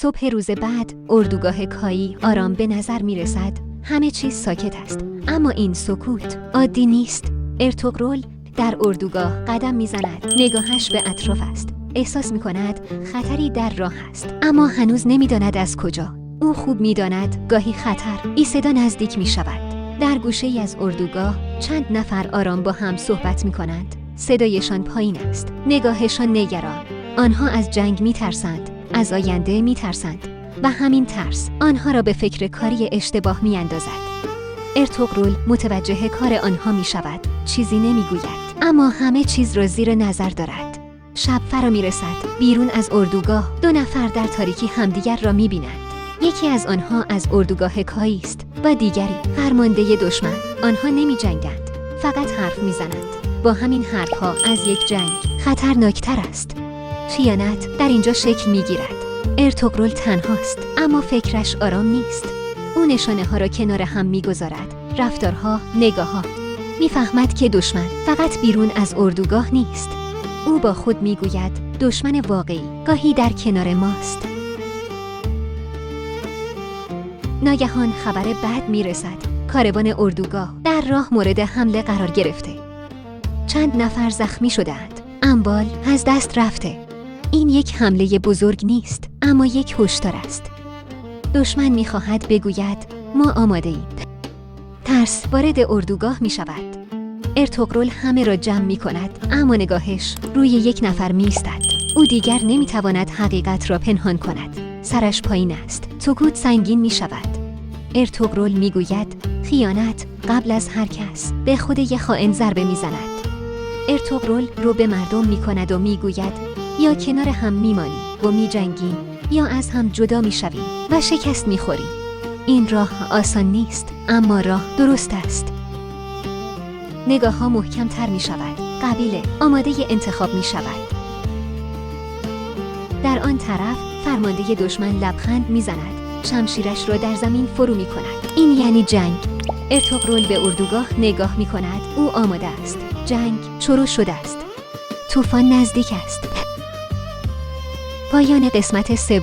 صبح روز بعد اردوگاه کایی آرام به نظر می رسد. همه چیز ساکت است، اما این سکوت عادی نیست. ارطغرل در اردوگاه قدم می زند. نگاهش به اطراف است. احساس می کند خطری در راه است، اما هنوز نمی داند از کجا. او خوب می داند گاهی خطر این صدا نزدیک می شود. در گوشه ای از اردوگاه چند نفر آرام با هم صحبت می کنند. صدایشان پایین است. نگاهشان نگران. آنها از جنگ می ترسند. از آینده می ترسند. و همین ترس آنها را به فکر کاری اشتباه می اندازد. ارطغرل متوجه کار آنها می شود. چیزی نمی گوید، اما همه چیز را زیر نظر دارد. شب فرا می رسد. بیرون از اردوگاه 2 نفر در تاریکی همدیگر را می بینند. یکی از آنها از اردوگاه کایی است و دیگری فرمانده دشمن. آنها نمی جنگند، فقط حرف می زنند. با همین حرفها از یک جنگ خطرناکتر است. خیانت در اینجا شکل می گیرد. ارطغرل تنهاست، اما فکرش آرام نیست. او نشانه ها را کنار هم می گذارد. رفتارها، نگاهها. می فهمد که دشمن فقط بیرون از اردوگاه نیست. او با خود می گوید دشمن واقعی گاهی در کنار ماست. ناگهان خبر بد می رسد. کاروان اردوگاه در راه مورد حمله قرار گرفته. چند نفر زخمی شده‌اند. اموال از دست رفته. این یک حمله بزرگ نیست، اما یک هشدار است. دشمن می‌خواهد بگوید ما آماده‌ایم. ترس وارد اردوگاه می‌شود. ارطغرل همه را جمع می‌کند، اما نگاهش روی یک نفر می‌ایستد. او دیگر نمی‌تواند حقیقت را پنهان کند. سرش پایین است. سکوت سنگین می‌شود. ارطغرل می‌گوید خیانت قبل از هر کس به خود یک خائن ضربه می‌زند. ارطغرل رو به مردم می‌کند و می‌گوید یا کنار هم میمانی و میجنگیم، یا از هم جدا میشویم و شکست میخوریم. این راه آسان نیست، اما راه درست است. نگاه ها محکم تر میشود. قبیله آماده انتخاب میشود. در آن طرف فرمانده دشمن لبخند میزند. شمشیرش را در زمین فرو میکند. این یعنی جنگ. ارطغرل به اردوگاه نگاه میکند. او آماده است. جنگ شروع شده است. طوفان نزدیک است. پایان قسمت 3.